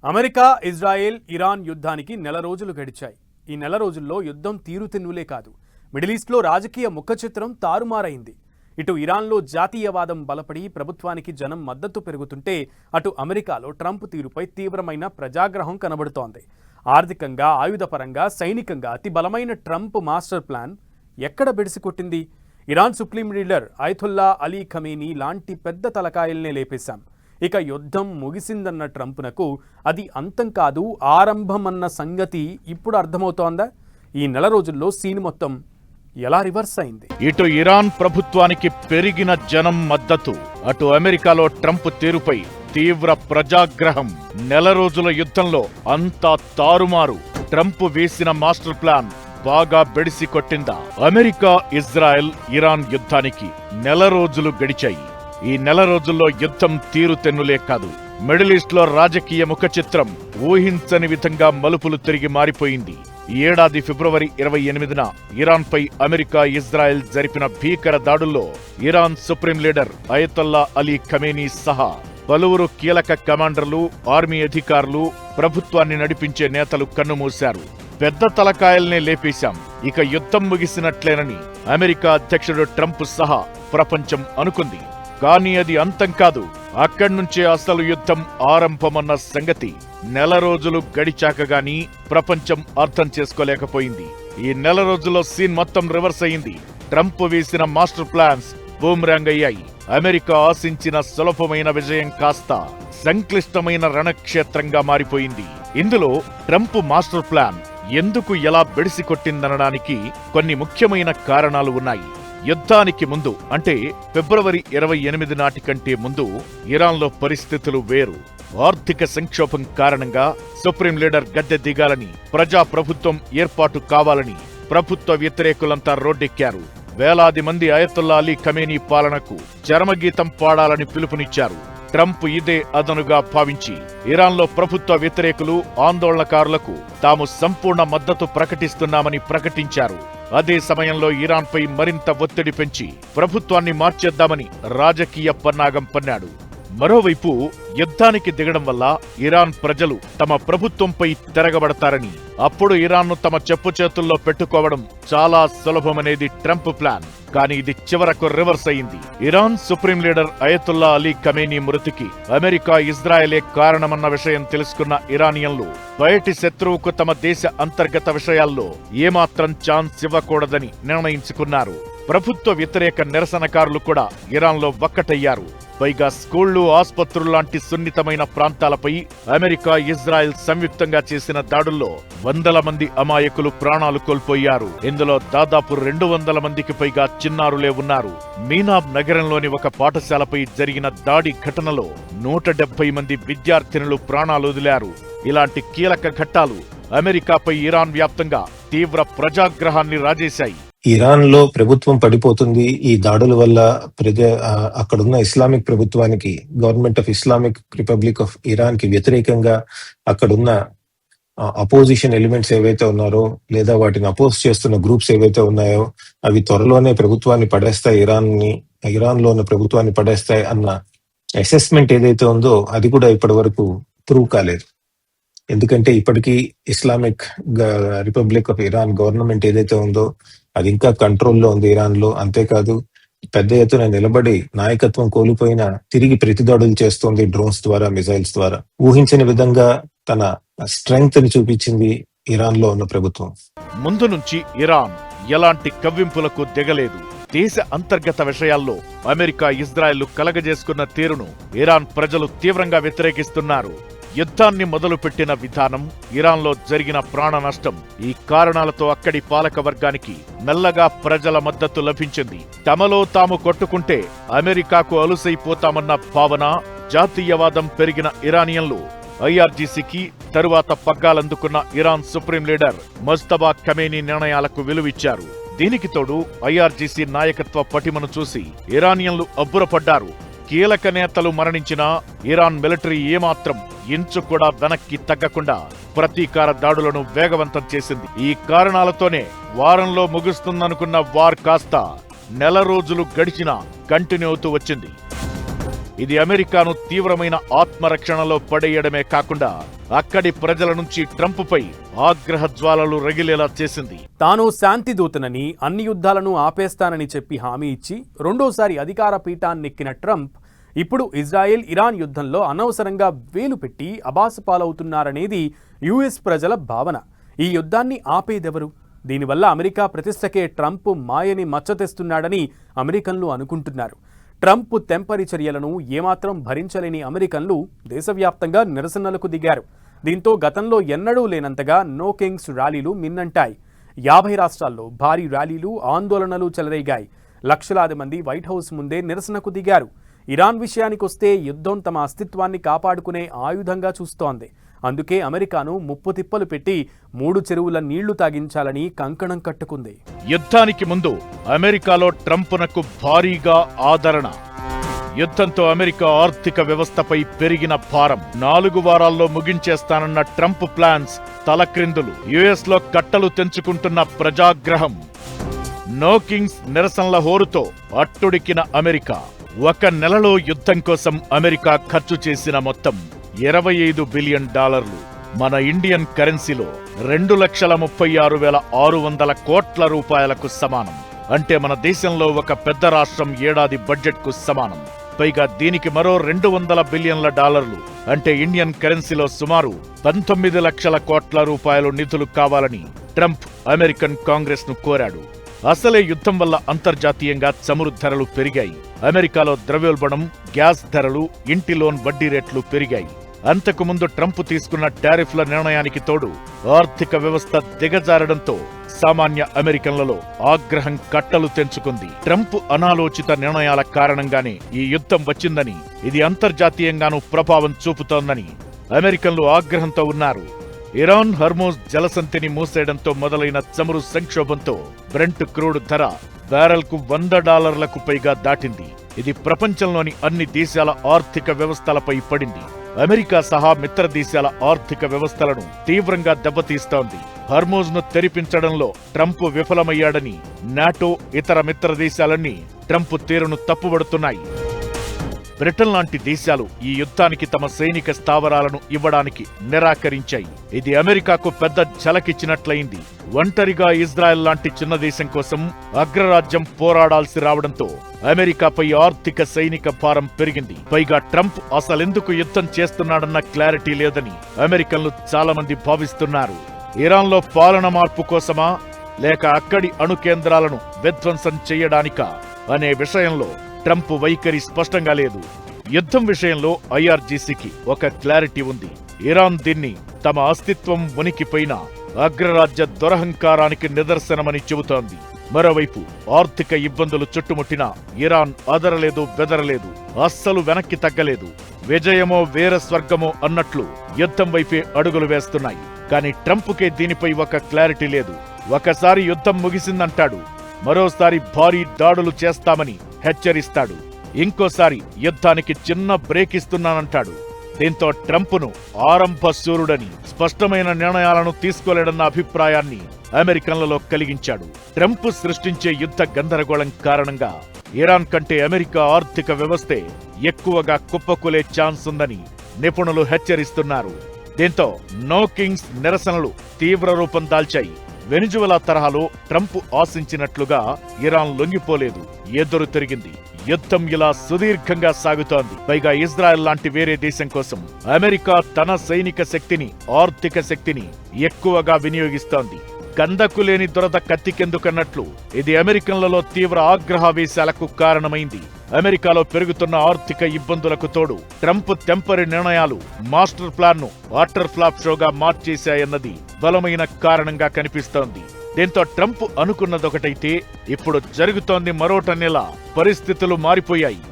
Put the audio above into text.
America, Israel, Iran యుద్ధానికి నెల రోజులు గడిచాయి. ఈ నెల రోజుల్లో యుద్ధం తీరుతెన్నులే కాదు, మిడిల్ ఈస్ట్లో రాజకీయ ముఖచిత్రం తారుమారైంది. ఇటు ఇరాన్లో జాతీయవాదం బలపడి ప్రభుత్వానికి జనం మద్దతు పెరుగుతుంటే, అటు అమెరికాలో ట్రంప్ తీరుపై తీవ్రమైన ప్రజాగ్రహం కనబడుతోంది. ఆర్థికంగా, ఆయుధపరంగా, సైనికంగా అతి బలమైన ట్రంప్ మాస్టర్ ప్లాన్ ఎక్కడ బెడిసికొట్టింది? Iran supreme leader Ayatollah Ali Khamenei లాంటి పెద్ద తలకాయల్నే లేపేశాం. ఇక యుద్ధం ముగిసిందన్న ట్రంప్నకు అది అంతం కాదు, ఆరంభమన్న సంగతి ఇప్పుడు అర్థమవుతోందా? ఈ నెల రోజుల్లో సీన్ మొత్తం ఎలా రివర్స్ అయింది? ఇటు ఇరాన్ ప్రభుత్వానికి పెరిగిన జనం మద్దతు, అటు అమెరికాలో ట్రంప్ తీరుపై తీవ్ర ప్రజాగ్రహం. నెల రోజుల యుద్ధంలో అంతా తారుమారు. ట్రంప్ వేసిన మాస్టర్ ప్లాన్ బాగా బెడిసి కొట్టిందా? అమెరికా, ఇజ్రాయెల్, ఇరాన్ యుద్ధానికి నెల రోజులు గడిచాయి. ఈ నెల రోజుల్లో యుద్ధం తీరుతెన్నులే కాదు, మిడిల్ ఈస్ట్లో రాజకీయ ముఖచిత్రం ఊహించని విధంగా మలుపులు తిరిగి మారిపోయింది. ఈ ఏడాది ఫిబ్రవరి 28న ఇరాన్పై అమెరికా, ఇజ్రాయెల్ జరిపిన భీకర దాడుల్లో Iran supreme leader Ayatollah Ali Khamenei సహా పలువురు కీలక కమాండర్లు, ఆర్మీ అధికారులు, ప్రభుత్వాన్ని నడిపించే నేతలు కన్నుమూశారు. పెద్ద తలకాయల్నే లేపేశాం, ఇక యుద్ధం ముగిసినట్లేనని అమెరికా అధ్యక్షుడు ట్రంప్ సహా ప్రపంచం అనుకుంది. కానీ అది అంతం కాదు. అక్కడ్నుంచే అసలు యుద్ధం ఆరంభమన్న సంగతి నెల రోజులు గడిచాక గానీ ప్రపంచం అర్థం చేసుకోలేకపోయింది. ఈ నెల రోజుల్లో సీన్ మొత్తం రివర్స్ అయింది. ట్రంప్ వేసిన మాస్టర్ ప్లాన్స్ బూమ్రాంగ్ అయ్యాయి. అమెరికా ఆశించిన సులభమైన విజయం కాస్త సంక్లిష్టమైన రణక్షేత్రంగా మారిపోయింది. ఇందులో ట్రంప్ మాస్టర్ ప్లాన్ ఎందుకు ఎలా బెడిసి కొట్టిందనడానికి కొన్ని ముఖ్యమైన కారణాలు ఉన్నాయి. యుద్ధానికి ముందు, అంటే ఫిబ్రవరి 28 నాటి కంటే ముందు ఇరాన్లో పరిస్థితులు వేరు. ఆర్థిక సంక్షోభం కారణంగా సుప్రీం లీడర్ గద్దె దిగాలని, ప్రజా ప్రభుత్వం ఏర్పాటు కావాలని ప్రభుత్వ వ్యతిరేకులంతా రోడ్డెక్కారు. వేలాది మంది అయతుల్లా అలీ ఖమేనీ పాలనకు చరమగీతం పాడాలని పిలుపునిచ్చారు. ట్రంప్ ఇదే అదనుగా భావించి ఇరాన్లో ప్రభుత్వ వ్యతిరేకులు, ఆందోళనకారులకు తాము సంపూర్ణ మద్దతు ప్రకటిస్తున్నామని ప్రకటించారు. అదే సమయంలో ఇరాన్పై మరింత ఒత్తిడి పెంచి ప్రభుత్వాన్ని మార్చేద్దామని రాజకీయ పన్నాగం పన్నాడు. మరోవైపు యుద్ధానికి దిగడం వల్ల ఇరాన్ ప్రజలు తమ ప్రభుత్వంపై తిరగబడతారని, అప్పుడు ఇరాన్ను తమ చెప్పు చేతుల్లో పెట్టుకోవడం చాలా సులభమనేది ట్రంప్ ప్లాన్. కానీ ఇది చివరకు రివర్స్ అయింది. Iran supreme leader Ayatollah Ali Khamenei మృతికి అమెరికా, ఇజ్రాయెలే కారణమన్న విషయం తెలుసుకున్న ఇరానియన్లు బయటి శత్రువుకు తమ దేశ అంతర్గత విషయాల్లో ఏమాత్రం ఛాన్స్ ఇవ్వకూడదని నిర్ణయించుకున్నారు. ప్రభుత్వ వ్యతిరేక నిరసనకారులు కూడా ఇరాన్లో ఒక్కటయ్యారు. పైగా స్కూళ్లు, ఆస్పత్రుల్లాంటి సున్నితమైన ప్రాంతాలపై అమెరికా, ఇజ్రాయెల్ సంయుక్తంగా చేసిన దాడుల్లో వందల మంది అమాయకులు ప్రాణాలు కోల్పోయారు. ఇందులో దాదాపు 200 మందికి పైగా చిన్నారులే ఉన్నారు. మీనాబ్ నగరంలోని ఒక పాఠశాలపై జరిగిన దాడి ఘటనలో 170 మంది విద్యార్థినులు ప్రాణాలు వదిలారు. ఇలాంటి కీలక ఘట్టాలు అమెరికాపై ఇరాన్ వ్యాప్తంగా తీవ్ర ప్రజాగ్రహాన్ని రాజేశాయి. ఇరాన్ లో ప్రభుత్వం పడిపోతుంది. ఈ దాడుల వల్ల అక్కడున్న ఇస్లామిక్ ప్రభుత్వానికి, government of Islamic republic of Iran కి వ్యతిరేకంగా అక్కడున్న అపోజిషన్ ఎలిమెంట్స్ ఏవైతే ఉన్నారో, లేదా వాటిని అపోజ్ చేస్తున్న గ్రూప్స్ ఏవైతే ఉన్నాయో, అవి త్వరలోనే ప్రభుత్వాన్ని పడేస్తాయి, ఇరాన్ లో ఉన్న ప్రభుత్వాన్ని పడేస్తాయి అన్న అసెస్మెంట్ ఏదైతే ఉందో అది కూడా ఇప్పటి వరకు ప్రూవ్ కాలేదు. ఎందుకంటే ఇప్పటికీ Islamic republic of Iran government ఏదైతే ఉందో అది ఇంకా కంట్రోల్లో ఉంది ఇరాన్ లో. అంతేకాదు, పెద్ద ఎత్తున నిలబడి నాయకత్వం కోల్పోయిన తిరిగి ప్రతిదాడులు చేస్తోంది డ్రోన్స్ ద్వారా, మిజైల్స్ ద్వారా. ఊహించని విధంగా తన స్ట్రెంగ్త్ ని చూపించింది ఇరాన్ లో ఉన్న ప్రభుత్వం. ముందు నుంచి ఇరాన్ ఎలాంటి కవ్వింపులకు దిగలేదు. దేశ అంతర్గత విషయాల్లో అమెరికా, ఇజ్రాయెల్ కలగజేసుకున్న తీరును ఇరాన్ ప్రజలు తీవ్రంగా వ్యతిరేకిస్తున్నారు. యుద్ధాన్ని మొదలుపెట్టిన విధానం, ఇరాన్లో జరిగిన ప్రాణ నష్టం, ఈ కారణాలతో అక్కడి పాలక వర్గానికి మెల్లగా ప్రజల మద్దతు లభించింది. తమలో తాము కొట్టుకుంటే అమెరికాకు అలుసైపోతామన్న భావన, జాతీయవాదం పెరిగిన ఇరానియన్లు ఐఆర్జీసీకి, తరువాత పగ్గాలందుకున్న ఇరాన్ సుప్రీం లీడర్ ముజ్తబా ఖమేనీ నిర్ణయాలకు విలువిచ్చారు. దీనికి తోడు ఐఆర్జీసీ నాయకత్వ పటిమను చూసి ఇరానియన్లు అబ్బురపడ్డారు. కీలక నేతలు మరణించినా ఇరాన్ మిలిటరీ ఏమాత్రం ఇంచు కూడా వెనక్కి తగ్గకుండా ప్రతీకార దాడులను వేగవంతం చేసింది. ఈ కారణాలతోనే వారంలో ముగుస్తుందనుకున్న వార్ కాస్త నెల రోజులు గడిచినా కంటిన్యూ అవుతూ వచ్చింది. ఇది అమెరికాను తీవ్రమైన ఆత్మరక్షణలో పడేయడమే కాకుండా అక్కడి ప్రజల నుంచి ట్రంప్పై ఆగ్రహ జ్వాలలు రగిలేలా చేసింది. తాను శాంతి దూతనని, అన్ని యుద్ధాలను ఆపేస్తానని చెప్పి హామీ ఇచ్చి రెండోసారి అధికార పీఠాన్నెక్కిన ట్రంప్ ఇప్పుడు ఇజ్రాయెల్ ఇరాన్ యుద్ధంలో అనవసరంగా వేలు పెట్టి అబాసుపాలవుతున్నారనేది యుఎస్ ప్రజల భావన. ఈ యుద్ధాన్ని ఆపేదెవరు? దీనివల్ల అమెరికా ప్రతిష్టకే ట్రంప్ మాయని మచ్చతెస్తున్నాడని అమెరికన్లు అనుకుంటున్నారు. ట్రంప్ తెంపరి చర్యలను ఏమాత్రం భరించలేని అమెరికన్లు దేశవ్యాప్తంగా నిరసనలకు దిగారు. దీంతో గతంలో ఎన్నడూ లేనంతగా నో కింగ్స్ ర్యాలీలు మిన్నంటాయి. 50 రాష్ట్రాల్లో భారీ ర్యాలీలు, ఆందోళనలు చెలరేగాయి. లక్షలాది మంది వైట్ హౌస్ ముందే నిరసనకు దిగారు. ఇరాన్ విషయానికొస్తే యుద్ధం తమ అస్తిత్వాన్ని కాపాడుకునే ఆయుధంగా చూస్తోంది. అందుకే అమెరికాను ముప్పుతిప్పలు పెట్టి 3 చెరువుల నీళ్లు తాగించాలని కంకణం కట్టుకుంది. యుద్ధానికి ముందు అమెరికాలో ట్రంప్నకు భారీగా ఆదరణ. యుద్ధంతో అమెరికా ఆర్థిక వ్యవస్థపై పెరిగిన భారం. 4 వారాల్లో ముగించేస్తానన్న ట్రంప్ ప్లాన్స్ తలక్రిందులు. యుఎస్ లో కట్టలు తెంచుకుంటున్న ప్రజాగ్రహం. నో కింగ్స్ నిరసనల హోరుతో అట్టుడికిన అమెరికా. 1 నెలలో యుద్ధం కోసం అమెరికా ఖర్చు చేసిన మొత్తం $25 బిలియన్. మన ఇండియన్ కరెన్సీలో 2,36,600 కోట్ల రూపాయలకు సమానం. అంటే మన దేశంలో ఒక పెద్ద రాష్ట్రం ఏడాది బడ్జెట్కు సమానం. పైగా దీనికి మరో $200 బిలియన్ల, అంటే ఇండియన్ కరెన్సీలో సుమారు 19 లక్షల కోట్ల రూపాయలు నిధులు కావాలని ట్రంప్ అమెరికన్ కాంగ్రెస్ ను కోరాడు. అసలే యుద్ధం వల్ల అంతర్జాతీయంగా చమురు ధరలు పెరిగాయి. అమెరికాలో ద్రవ్యోల్బణం, గ్యాస్ ధరలు, ఇంటి లోన్ వడ్డీ రేట్లు పెరిగాయి. అంతకుముందు ట్రంప్ తీసుకున్న టారిఫ్ల నిర్ణయానికి తోడు ఆర్థిక వ్యవస్థ దిగజారడంతో సామాన్య అమెరికన్లలో ఆగ్రహం కట్టలు తెంచుకుంది. ట్రంప్ అనాలోచిత నిర్ణయాల కారణంగానే ఈ యుద్ధం వచ్చిందని, ఇది అంతర్జాతీయంగానూ ప్రభావం చూపుతోందని అమెరికన్లు ఆగ్రహంతో ఉన్నారు. ఇరాన్ హర్మోజ్ జలసంధిని మూసేయడంతో మొదలైన చమురు సంక్షోభంతో బ్రెంట్ క్రూడ్ ధర బ్యారెల్కు $100లకు పైగా దాటింది. ఇది ప్రపంచంలోని అన్ని దేశాల ఆర్థిక వ్యవస్థలపై పడింది. అమెరికా సహా మిత్ర దేశాల ఆర్థిక వ్యవస్థలను తీవ్రంగా దెబ్బతీస్తోంది. హర్మోజ్ ను తెరిపించడంలో ట్రంప్ విఫలమయ్యాడని నాటో, ఇతర మిత్ర దేశాలన్నీ ట్రంప్ తీరును తప్పుబడుతున్నాయి. బ్రిటన్ లాంటి దేశాలు ఈ యుద్ధానికి తమ సైనిక స్థావరాలను ఇవ్వడానికి నిరాకరించాయి. ఇది అమెరికాకు పెద్ద ఝలకిచ్చినట్లయింది. ఒంటరిగా ఇజ్రాయెల్ లాంటి చిన్న దేశం కోసం అగ్రరాజ్యం పోరాడాల్సి రావడంతో అమెరికాపై ఆర్థిక సైనిక భారం పెరిగింది. పైగా ట్రంప్ అసలెందుకు యుద్ధం చేస్తున్నాడన్న క్లారిటీ లేదని అమెరికన్లు చాలా మంది భావిస్తున్నారు. ఇరాన్లో పాలన మార్పు కోసమా, లేక అక్కడి అణు కేంద్రాలను విధ్వంసం చెయ్యడానికా అనే విషయంలో ట్రంప్ వైఖరి స్పష్టంగా లేదు. యుద్ధం విషయంలో ఐఆర్జీసీకి ఒక క్లారిటీ ఉంది. ఇరాన్ దీన్ని తమ అస్తిత్వం ఉనికిపైన అగ్రరాజ్య దురహంకారానికి నిదర్శనమని చెబుతోంది. మరోవైపు ఆర్థిక ఇబ్బందులు చుట్టుముట్టినా ఇరాన్ అదరలేదు, బెదరలేదు, అస్సలు వెనక్కి తగ్గలేదు. విజయమో వీర స్వర్గమో అన్నట్లు యుద్ధం వైపే అడుగులు వేస్తున్నాయి. కానీ ట్రంప్కే దీనిపై ఒక క్లారిటీ లేదు. ఒకసారి యుద్ధం ముగిసిందంటాడు, మరోసారి భారీ దాడులు చేస్తామని హెచ్చరిస్తాడు, ఇంకోసారి యుద్ధానికి చిన్న బ్రేక్ ఇస్తున్నానంటాడు. దీంతో ట్రంప్ను ఆరంభ శూరుడని, స్పష్టమైన నిర్ణయాలను తీసుకోలేడన్న అభిప్రాయాన్ని అమెరికన్లలో కలిగించాడు. ట్రంప్ సృష్టించే యుద్ధ గందరగోళం కారణంగా ఇరాన్ కంటే అమెరికా ఆర్థిక వ్యవస్థే ఎక్కువగా కుప్పకూలే ఛాన్స్ ఉందని నిపుణులు హెచ్చరిస్తున్నారు. దీంతో నో కింగ్స్ నిరసనలు తీవ్ర రూపం దాల్చాయి. వెనిజువెలా తరహాలో ట్రంప్ ఆశించినట్లుగా ఇరాన్ లొంగిపోలేదు, ఎదురు తిరిగింది. యుద్ధం ఇలా సుదీర్ఘంగా సాగుతోంది. పైగా ఇజ్రాయెల్ లాంటి వేరే దేశం కోసం అమెరికా తన సైనిక శక్తిని, ఆర్థిక శక్తిని ఎక్కువగా వినియోగిస్తోంది. కందకు లేని దురద కత్తికెందుకన్నట్లు ఇది అమెరికన్లలో తీవ్ర ఆగ్రహావేశాలకు కారణమైంది. అమెరికాలో పెరుగుతున్న ఆర్థిక ఇబ్బందులకు తోడు ట్రంప్ తెంపరి నిర్ణయాలు మాస్టర్ ప్లాన్ ను వాటర్ ఫ్లాప్ షోగా మార్చేశాయన్నది బలమైన కారణంగా కనిపిస్తోంది. దీంతో ట్రంప్ అనుకున్నదొకటైతే ఇప్పుడు జరుగుతోంది మరోటనేలా పరిస్థితులు మారిపోయాయి.